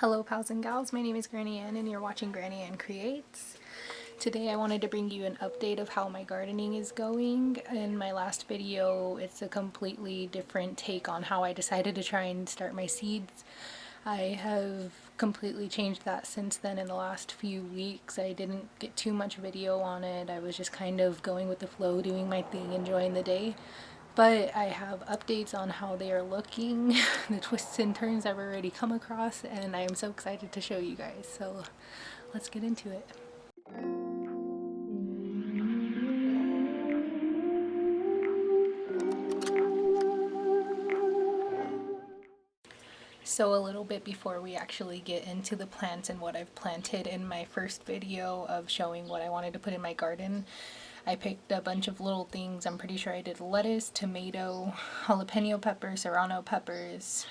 Hello pals and gals, my name is GrannyAnn and you're watching GrannyAnn Creates. Today I wanted to bring you an update of how my gardening is going. In my last video, it's a completely different take on how I decided to try and start my seeds. I have completely changed that since then in the last few weeks. I didn't get too much video on it. I was just kind of going with the flow, doing my thing, enjoying the day. But I have updates on how they are looking, the twists and turns I've already come across, and I am so excited to show you guys. So let's get into it. So a little bit before we actually get into the plants and what I've planted, in my first video of showing what I wanted to put in my garden, I picked a bunch of little things. I'm pretty sure I did lettuce, tomato, jalapeno peppers, serrano peppers,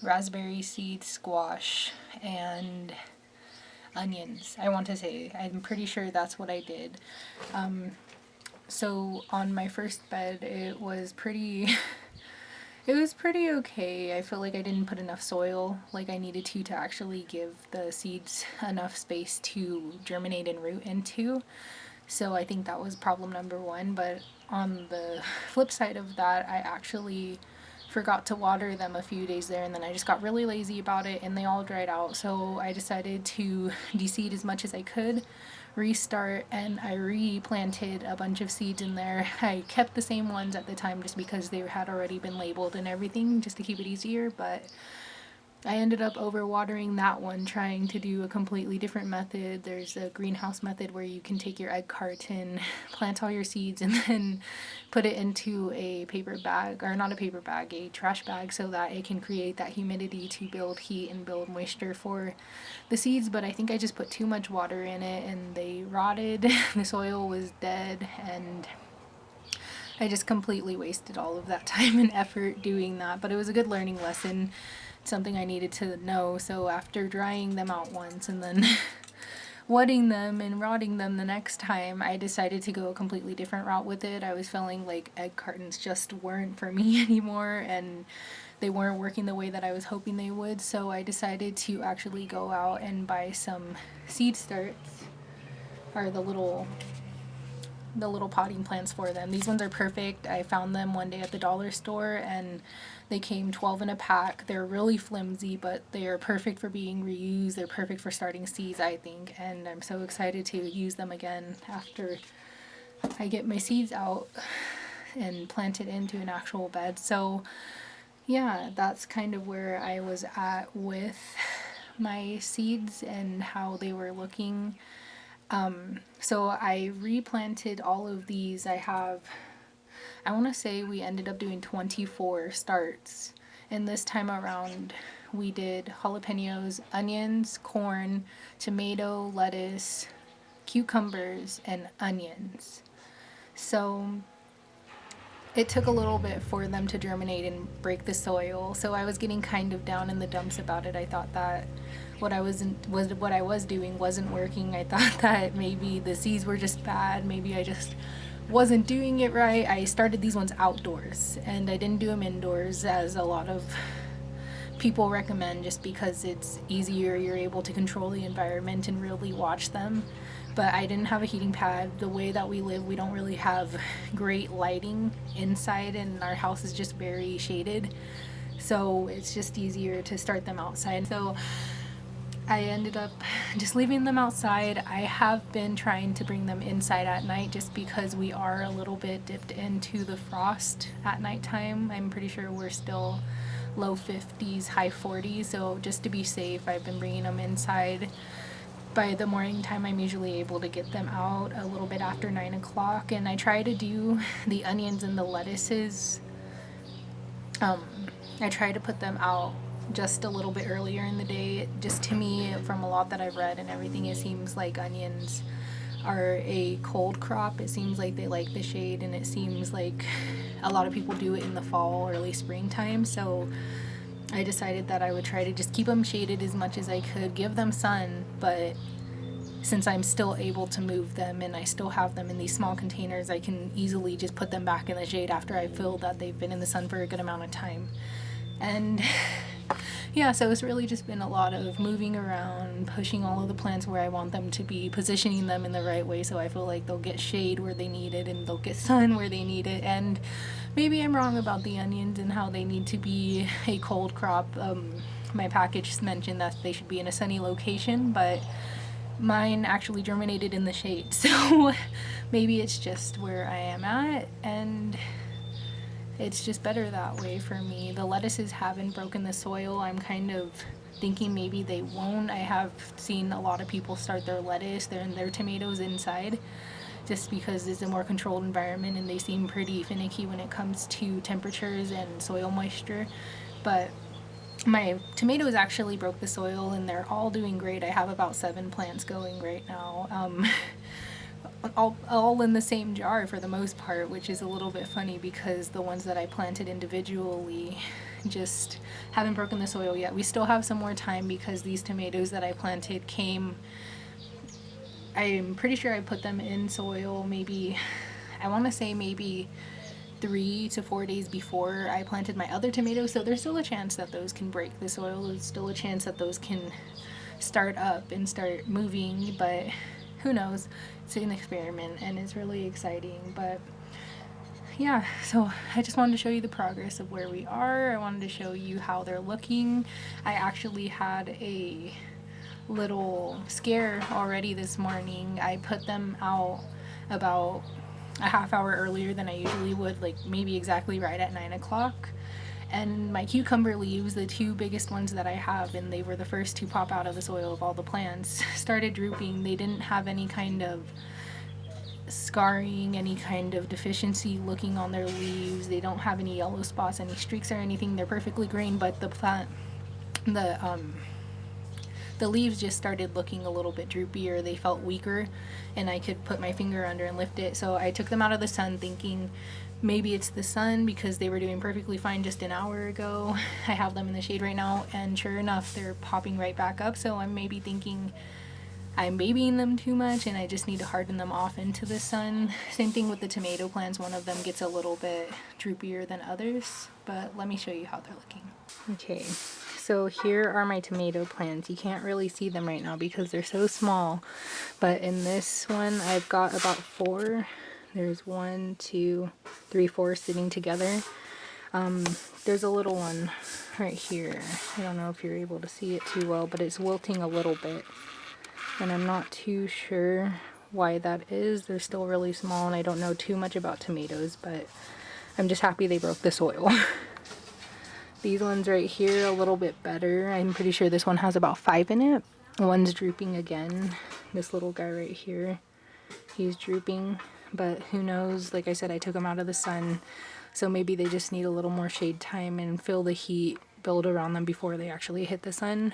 raspberry seeds, squash, and onions. I want to say, I'm pretty sure that's what I did. So on my first bed, it was pretty it was pretty okay. I feel like I didn't put enough soil like I needed to actually give the seeds enough space to germinate and root into. So I think that was problem number one. But on the flip side of that, I actually forgot to water them a few days there, and then I just got really lazy about it and they all dried out. So I decided to de-seed as much as I could, restart, and I replanted a bunch of seeds in there. I kept the same ones at the time just because they had already been labeled and everything, just to keep it easier, but I ended up overwatering that one, trying to do a completely different method. There's a greenhouse method where you can take your egg carton, plant all your seeds, and then put it into a paper bag, or not a paper bag, a trash bag, so that it can create that humidity to build heat and build moisture for the seeds. But I think I just put too much water in it and they rotted. The soil was dead, and I just completely wasted all of that time and effort doing that. But it was a good learning lesson, something I needed to know. So after drying them out once and then wetting them and rotting them the next time, I decided to go a completely different route with it. I was feeling like egg cartons just weren't for me anymore, and they weren't working the way that I was hoping they would. So I decided to actually go out and buy some seed starts, or the little potting plants for them. These ones are perfect. I found them one day at the dollar store and they came 12 in a pack. They're really flimsy, but they are perfect for being reused. They're perfect for starting seeds, I think, and I'm so excited to use them again after I get my seeds out and plant it into an actual bed. So yeah, that's kind of where I was at with my seeds and how they were looking. So I replanted all of these. I want to say we ended up doing 24 starts. And this time around, we did jalapenos, onions, corn, tomato, lettuce, cucumbers, and onions. So it took a little bit for them to germinate and break the soil. So I was getting kind of down in the dumps about it. I thought that what I was doing wasn't working. I thought that maybe the seeds were just bad. Maybe I just wasn't doing it right. I started these ones outdoors and I didn't do them indoors, as a lot of people recommend, just because it's easier. You're able to control the environment and really watch them. But I didn't have a heating pad. The way that we live, we don't really have great lighting inside, and our house is just very shaded. So it's just easier to start them outside. So I ended up just leaving them outside. I have been trying to bring them inside at night just because we are a little bit dipped into the frost at nighttime. I'm pretty sure we're still low 50s, high 40s. So just to be safe, I've been bringing them inside. By the morning time, I'm usually able to get them out a little bit after 9 o'clock. And I try to do the onions and the lettuces. I try to put them out just a little bit earlier in the day. Just to me, from a lot that I've read and everything, it seems like onions are a cold crop. It seems like they like the shade, and it seems like a lot of people do it in the fall, early springtime. So I decided that I would try to just keep them shaded as much as I could, give them sun, but since I'm still able to move them and I still have them in these small containers, I can easily just put them back in the shade after I feel that they've been in the sun for a good amount of time. And yeah, so it's really just been a lot of moving around, pushing all of the plants where I want them to be, positioning them in the right way so I feel like they'll get shade where they need it and they'll get sun where they need it. And maybe I'm wrong about the onions and how they need to be a cold crop. My package mentioned that they should be in a sunny location, but mine actually germinated in the shade. So maybe it's just where I am at, and it's just better that way for me. The lettuces haven't broken the soil. I'm kind of thinking maybe they won't. I have seen a lot of people start their lettuce, their tomatoes inside, just because it's a more controlled environment and they seem pretty finicky when it comes to temperatures and soil moisture. But my tomatoes actually broke the soil and they're all doing great. I have about 7 plants going right now. All in the same jar for the most part, which is a little bit funny because the ones that I planted individually just haven't broken the soil yet. We still have some more time because these tomatoes that I planted came, I'm pretty sure I put them in soil maybe, I want to say maybe 3 to 4 days before I planted my other tomatoes, so there's still a chance that those can break the soil. There's still a chance that those can start up and start moving, but who knows? It's an experiment and it's really exciting. But yeah, so I just wanted to show you the progress of where we are. I wanted to show you how they're looking. I actually had a little scare already this morning. I put them out about a half hour earlier than I usually would, like maybe exactly right at 9 o'clock. And my cucumber leaves, the 2 biggest ones that I have, and they were the first to pop out of the soil of all the plants, started drooping. They didn't have any kind of scarring, any kind of deficiency looking on their leaves. They don't have any yellow spots, any streaks or anything. They're perfectly green, but the leaves just started looking a little bit droopier. They felt weaker, and I could put my finger under and lift it. So I took them out of the sun thinking maybe it's the sun because they were doing perfectly fine just an hour ago. I have them in the shade right now, and sure enough, they're popping right back up. So I'm maybe thinking I'm babying them too much and I just need to harden them off into the sun. Same thing with the tomato plants. One of them gets a little bit droopier than others, but let me show you how they're looking. Okay, so here are my tomato plants. You can't really see them right now because they're so small, but in this one I've got about 4. There's 1, 2, 3, 4 sitting together. There's a little one right here. I don't know if you're able to see it too well, but it's wilting a little bit, and I'm not too sure why that is. They're still really small and I don't know too much about tomatoes, but I'm just happy they broke the soil. These ones right here, a little bit better. I'm pretty sure this one has about 5 in it. One's drooping again. This little guy right here, he's drooping, but who knows? Like I said, I took them out of the sun, so maybe they just need a little more shade time and feel the heat build around them before they actually hit the sun.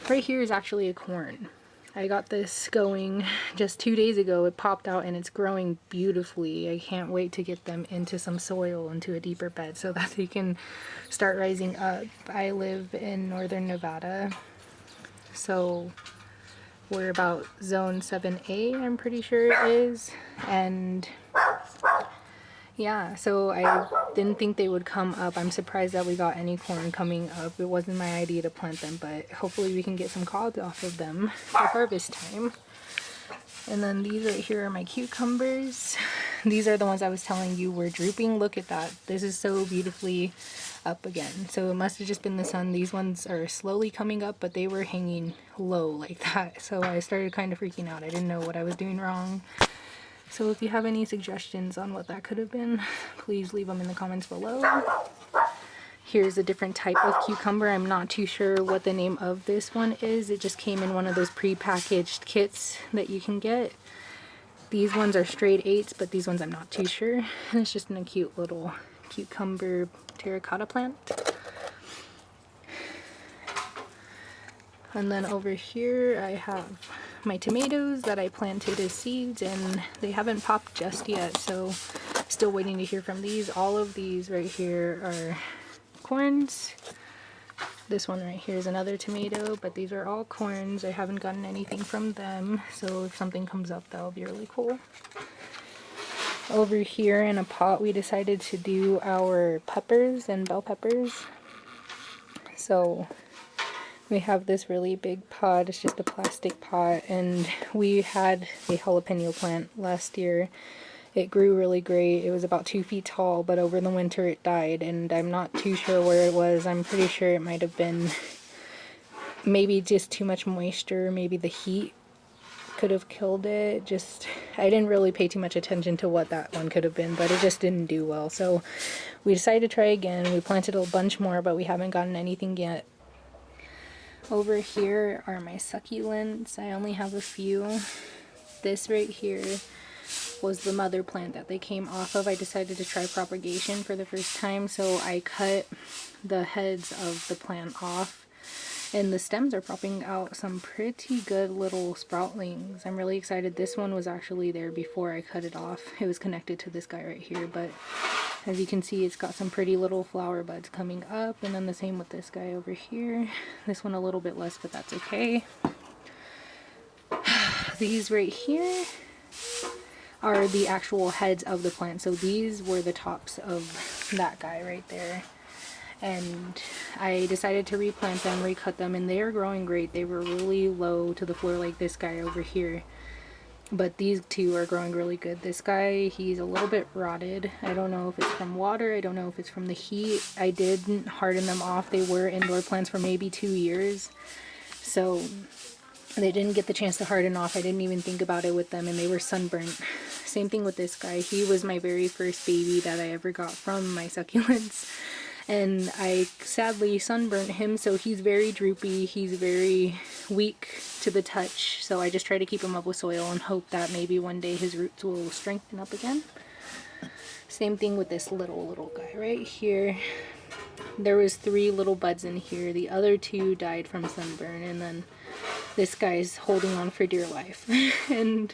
Right here is actually a corn. I got this going just 2 days ago. It popped out and it's growing beautifully. I can't wait to get them into some soil, into a deeper bed, so that they can start rising up. I live in northern Nevada, so we're about zone 7A, I'm pretty sure it is. And yeah, so I didn't think they would come up. I'm surprised that we got any corn coming up. It wasn't my idea to plant them, but hopefully we can get some cobs off of them for harvest time. And then these right here are my cucumbers. These are the ones I was telling you were drooping. Look at that. This is so beautifully up again. So it must have just been the sun. These ones are slowly coming up, but they were hanging low like that. So I started kind of freaking out. I didn't know what I was doing wrong. So if you have any suggestions on what that could have been, please leave them in the comments below. Here's a different type of cucumber. I'm not too sure what the name of this one is. It just came in one of those pre-packaged kits that you can get. These ones are straight 8s, but these ones I'm not too sure. And it's just in a cute little cucumber terracotta plant. And then over here I have my tomatoes that I planted as seeds, and they haven't popped just yet, so still waiting to hear from these. All of these right here are corns. This one right here is another tomato, but these are all corns. I haven't gotten anything from them, so if something comes up, that'll be really cool. Over here in a pot, we decided to do our peppers and bell peppers. So we have this really big pot. It's just a plastic pot, and we had a jalapeno plant last year. It grew really great. It was about 2 feet tall, but over the winter it died, and I'm not too sure where it was. I'm pretty sure it might have been maybe just too much moisture, maybe the heat could have killed it. Just, I didn't really pay too much attention to what that one could have been, but it just didn't do well. So we decided to try again. We planted a bunch more, but we haven't gotten anything yet. Over here are my succulents. I only have a few. This right here was the mother plant that they came off of. I decided to try propagation for the first time, so I cut the heads of the plant off, and the stems are popping out some pretty good little sproutlings. I'm really excited. This one was actually there before I cut it off. It was connected to this guy right here, but as you can see, it's got some pretty little flower buds coming up, and then the same with this guy over here. This one a little bit less, but that's okay. These right here are the actual heads of the plant. So these were the tops of that guy right there. And I decided to replant them, recut them, and they are growing great. They were really low to the floor like this guy over here. But these two are growing really good. This guy, he's a little bit rotted. I don't know if it's from water. I don't know if it's from the heat. I didn't harden them off. They were indoor plants for maybe 2 years. So they didn't get the chance to harden off. I didn't even think about it with them, and they were sunburnt. Same thing with this guy. He was my very first baby that I ever got from my succulents, and I sadly sunburnt him, so he's very droopy. He's very weak to the touch, so I just try to keep him up with soil and hope that maybe one day his roots will strengthen up again. Same thing with this little guy right here. There was 3 little buds in here. The other 2 died from sunburn, and then this guy's holding on for dear life. And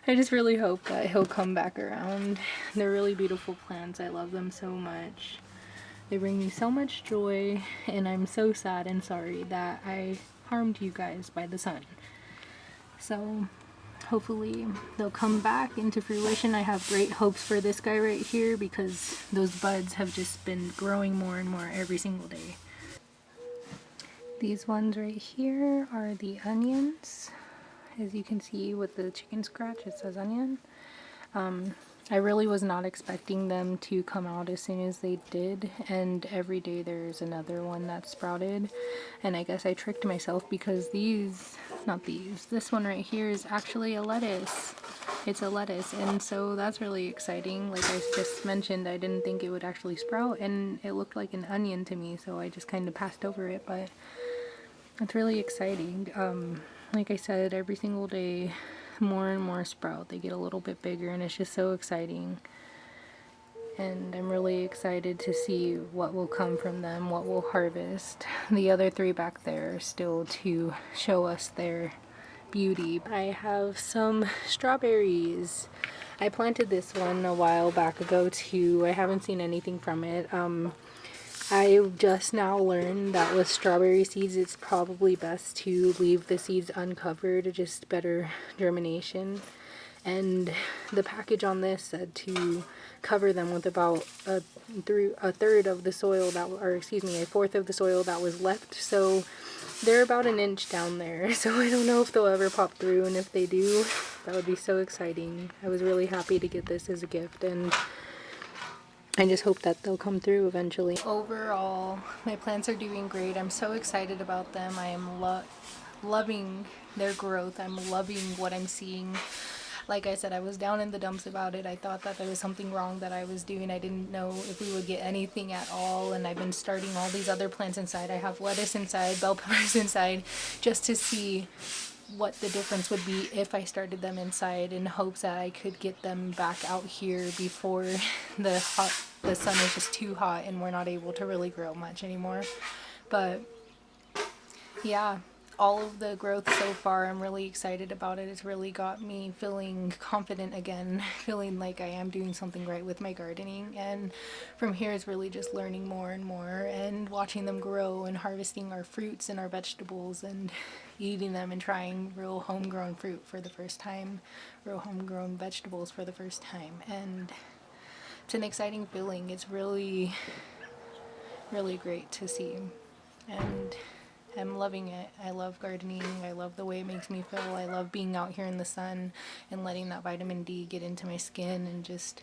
I just really hope that he'll come back around. They're really beautiful plants. I love them so much. They bring me so much joy, and I'm so sad and sorry that I harmed you guys by the sun. So hopefully they'll come back into fruition. I have great hopes for this guy right here because those buds have just been growing more and more every single day. These ones right here are the onions. As you can see with the chicken scratch, it says onion. I really was not expecting them to come out as soon as they did, and every day there's another one that sprouted. And I guess I tricked myself because this one right here is actually a lettuce. It's a lettuce, and so that's really exciting. Like I just mentioned, I didn't think it would actually sprout, and it looked like an onion to me, so I just kind of passed over it, but it's really exciting. Like I said, every single day more and more sprout. They get a little bit bigger, and it's just so exciting. And I'm really excited to see what will come from them, what we'll harvest. The other 3 back there are still to show us their beauty. I have some strawberries. I planted this one a while back ago too. I haven't seen anything from it. I just now learned that with strawberry seeds, it's probably best to leave the seeds uncovered, just better germination. And the package on this said to cover them with about a third of the soil a fourth of the soil that was left. So they're about an inch down there. So I don't know if they'll ever pop through, and if they do, that would be so exciting. I was really happy to get this as a gift, and I just hope that they'll come through eventually. Overall, my plants are doing great. I'm so excited about them. I am loving their growth. I'm loving what I'm seeing. Like I said, I was down in the dumps about it. I thought that there was something wrong that I was doing. I didn't know if we would get anything at all, and I've been starting all these other plants inside. I have lettuce inside, bell peppers inside, just to see what the difference would be if I started them inside, in hopes that I could get them back out here before the sun is just too hot and we're not able to really grow much anymore. But yeah, all of the growth so far, I'm really excited about it. It's really got me feeling confident again, feeling like I am doing something right with my gardening. And from here is really just learning more and more, and watching them grow, and harvesting our fruits and our vegetables, and eating them, and trying real homegrown fruit for the first time, real homegrown vegetables for the first time. And it's an exciting feeling. It's really, really great to see. and I'm loving it. I love gardening. I love the way it makes me feel. I love being out here in the sun and letting that vitamin D get into my skin, and just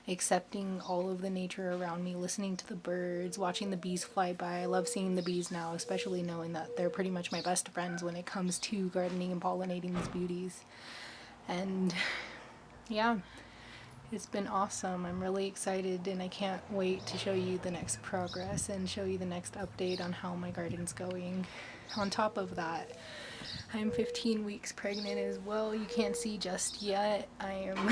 accepting all of the nature around me, listening to the birds, watching the bees fly by. I love seeing the bees now, especially knowing that they're pretty much my best friends when it comes to gardening and pollinating these beauties. And yeah, it's been awesome. I'm really excited, and I can't wait to show you the next progress and show you the next update on how my garden's going. On top of that, I'm 15 weeks pregnant as well. You can't see just yet. I am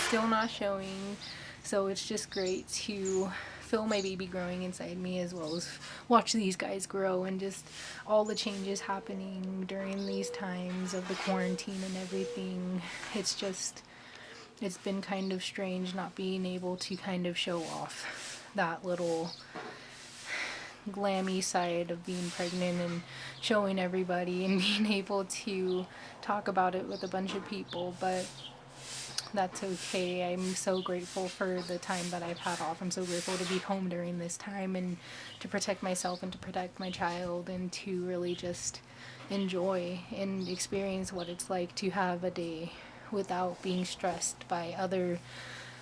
still not showing, so it's just great to feel my baby growing inside me, as well as watch these guys grow, and just all the changes happening during these times of the quarantine and everything. It's been kind of strange not being able to kind of show off that little glammy side of being pregnant and showing everybody and being able to talk about it with a bunch of people, but that's okay. I'm so grateful for the time that I've had off. I'm so grateful to be home during this time and to protect myself and to protect my child, and to really just enjoy and experience what it's like to have a day without being stressed by other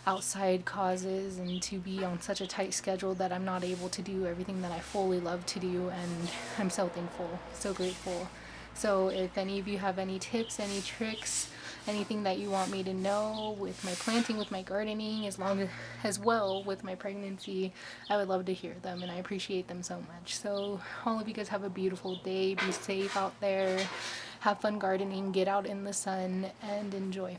outside causes, and to be on such a tight schedule that I'm not able to do everything that I fully love to do. And I'm so thankful, so grateful. So if any of you have any tips, any tricks, anything that you want me to know with my planting, with my gardening, as well with my pregnancy, I would love to hear them, and I appreciate them so much. So all of you guys have a beautiful day. Be safe out there. Have fun gardening. Get out in the sun and enjoy.